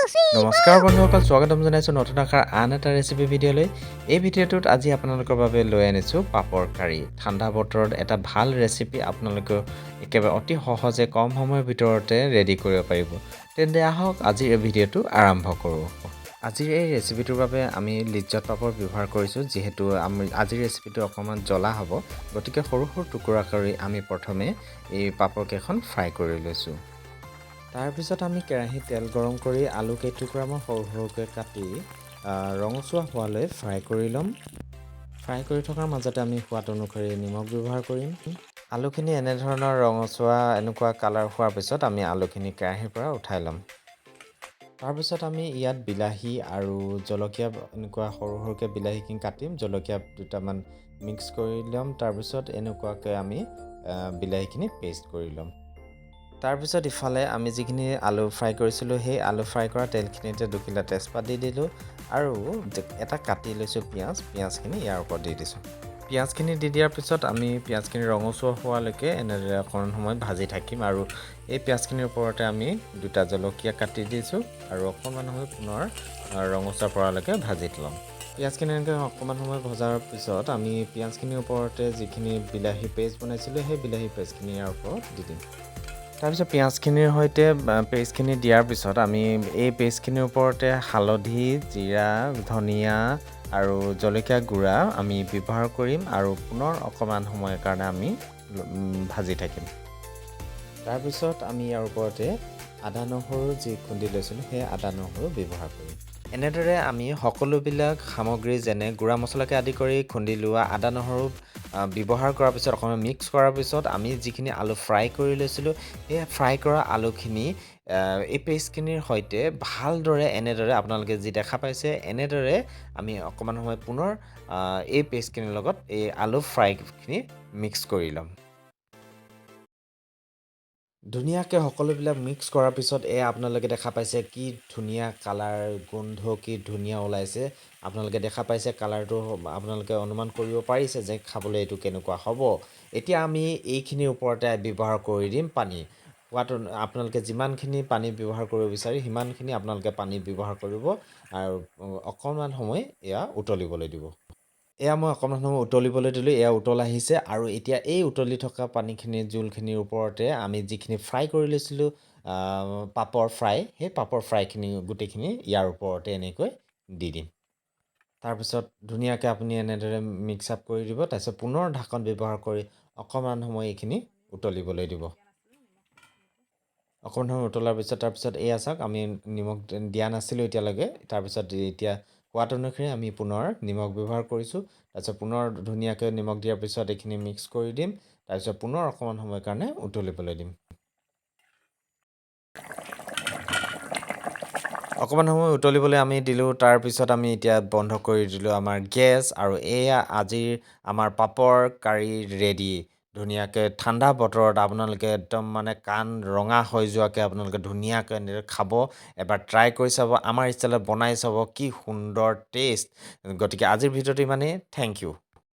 নমস্কাৰ বন্ধুসকল, স্বাগতম জনাইছোঁ নতুন আখাৰ আন এটা ৰেচিপি ভিডিঅ'লৈ। এই ভিডিঅ'টোত আজি আপোনালোকৰ বাবে লৈ আনিছোঁ পাপৰ কাৰী। ঠাণ্ডা বতৰত এটা ভাল ৰেচিপি আপোনালোকে একেবাৰে অতি সহজে কম সময়ৰ ভিতৰতে ৰেডি কৰিব পাৰিব। তেন্তে আহক আজিৰ এই ভিডিঅ'টো আৰম্ভ কৰোঁ। আজিৰ এই ৰেচিপিটোৰ বাবে আমি লিজ্জত পাপৰ ব্যৱহাৰ কৰিছোঁ। যিহেতু আজিৰ ৰেচিপিটো অকণমান জ্বলা হ'ব, গতিকে সৰু সৰু টুকুৰা কৰি আমি প্ৰথমে এই পাপৰকেইখন ফ্ৰাই কৰি লৈছোঁ। তাৰপিছত আমি কেৰাহীত তেল গৰম কৰি আলু কেইটুকুৰামান সৰু সৰুকৈ কাটি ৰঙচুৱা হোৱালৈ ফ্ৰাই কৰি ল'ম। ফ্ৰাই কৰি থকাৰ মাজতে আমি সোৱাদ অনুসৰি নিমখ ব্যৱহাৰ কৰিম। আলুখিনি এনেধৰণৰ ৰঙচুৱা এনেকুৱা কালাৰ হোৱাৰ পিছত আমি আলুখিনি কেৰাহীৰ পৰা উঠাই ল'ম। তাৰপিছত আমি ইয়াত বিলাহী আৰু জলকীয়া এনেকুৱা সৰু সৰুকৈ বিলাহীখিনি কাটিম, জলকীয়া দুটামান মিক্স কৰি ল'ম। তাৰপিছত এনেকুৱাকৈ আমি বিলাহীখিনি পেষ্ট কৰি ল'ম। তাৰপিছত ইফালে আমি যিখিনি আলু ফ্ৰাই কৰিছিলোঁ, সেই আলু ফ্ৰাই কৰা তেলখিনিতে 2 কিলা তেজপাত দি দিলোঁ আৰু এটা কাটি লৈছোঁ পিঁয়াজখিনি ইয়াৰ ওপৰত দি দিছোঁ। পিঁয়াজখিনি দি দিয়াৰ পিছত আমি পিঁয়াজখিনি ৰঙচুৱা হোৱালৈকে এনেদৰে অকণমান সময় ভাজি থাকিম আৰু এই পিঁয়াজখিনিৰ ওপৰতে আমি 2টা জলকীয়া কাটি দিছোঁ আৰু অকণমান সময় পুনৰ ৰঙচুৱা পৰালৈকে ভাজি ল'ম। পিঁয়াজখিনি এনেকৈ অকণমান সময় ভজাৰ পিছত আমি পিঁয়াজখিনিৰ ওপৰতে যিখিনি বিলাহী পেষ্ট বনাইছিলোঁ, সেই বিলাহী পেষ্টখিনি ইয়াৰ ওপৰত দি দিম। তাৰপিছত পিঁয়াজখিনিৰ সৈতে পেষ্টখিনি দিয়াৰ পিছত আমি এই পেষ্টখিনিৰ ওপৰতে হালধি, জিৰা, ধনিয়া আৰু জলকীয়া গুড়া আমি ব্যৱহাৰ কৰিম আৰু পুনৰ অকণমান সময়ৰ কাৰণে আমি ভাজি থাকিম। তাৰপিছত আমি ইয়াৰ ওপৰতে আদা নহৰু যি খুন্দি লৈছিলোঁ, সেই আদা নহৰু ব্যৱহাৰ কৰিম। এনেদৰে আমি সকলোবিলাক সামগ্ৰী যেনে গুড়া মছলাকে আদি কৰি খুন্দি লোৱা আদা নহৰু ব্যৱহাৰ কৰাৰ পিছত অকণমান মিক্স কৰাৰ পিছত আমি যিখিনি আলু ফ্ৰাই কৰি লৈছিলোঁ, সেই ফ্ৰাই কৰা আলুখিনি এই পেষ্টখিনিৰ সৈতে ভালদৰে এনেদৰে আপোনালোকে যি দেখা পাইছে, এনেদৰে আমি অকণমান সময় পুনৰ এই পেষ্টখিনিৰ লগত এই আলু ফ্ৰাইখিনি মিক্স কৰি ল'ম। ধুনীয়াকৈ সকলোবিলাক মিক্স কৰাৰ পিছত আপোনালোকে দেখা পাইছে কি ধুনীয়া কালাৰ, গোন্ধ কি ধুনীয়া ওলাইছে। আপোনালোকে দেখা পাইছে কালাৰটো, আপোনালোকে অনুমান কৰিব পাৰিছে যে খাবলৈ এইটো কেনেকুৱা হ'ব। এতিয়া আমি এইখিনিৰ ওপৰতে ব্যৱহাৰ কৰি দিম পানী। সোৱাদ আপোনালোকে যিমানখিনি পানী ব্যৱহাৰ কৰিব বিচাৰে সিমানখিনি আপোনালোকে পানী ব্যৱহাৰ কৰিব আৰু অকণমান সময় এয়া উতলিবলৈ দিব। এয়া মই অকণমান সময় উতলিবলৈ দিলোঁ, এয়া উতল আহিছে আৰু এতিয়া এই উতলি থকা পানীখিনিৰ জোলখিনিৰ ওপৰতে আমি যিখিনি ফ্ৰাই কৰি লৈছিলোঁ পাপৰ ফ্ৰাই, সেই পাপৰ ফ্ৰাইখিনি গোটেইখিনি ইয়াৰ ওপৰতে এনেকৈ দি দিম। তাৰপিছত ধুনীয়াকৈ আপুনি এনেদৰে মিক্স আপ কৰি দিব। তাৰপিছত পুনৰ ঢাকন ব্যৱহাৰ কৰি অকণমান সময় এইখিনি উতলিবলৈ দিব। অকণমান সময় উতলাৰ পিছত তাৰপিছত এয়া চাওক, আমি নিমখ দিয়া নাছিলোঁ এতিয়ালৈকে। তাৰপিছত এতিয়া সোৱাদ অনুসৰি আমি পুনৰ নিমখ ব্যৱহাৰ কৰিছোঁ। তাৰপিছত পুনৰ ধুনীয়াকৈ নিমখ দিয়াৰ পিছত এইখিনি মিক্স কৰি দিম। তাৰপিছত পুনৰ অকণমান সময়ৰ কাৰণে উতলিবলৈ দিম। অকণমান সময় উতলিবলৈ আমি দিলোঁ। তাৰপিছত আমি এতিয়া বন্ধ কৰি দিলোঁ আমাৰ গেছ আৰু এয়া আজিৰ আমাৰ পাপৰ কাৰী ৰেডি। ধুনীয়াকৈ ঠাণ্ডা বতৰত আপোনালোকে একদম মানে কাণ ৰঙা হৈ যোৱাকৈ আপোনালোকে ধুনীয়াকৈ এনেদৰে খাব। এবাৰ ট্ৰাই কৰি চাব, আমাৰ ষ্টাইলত বনাই চাব, কি সুন্দৰ টেষ্ট। গতিকে আজিৰ ভিডিঅ'টো ইমানেই। Thank U.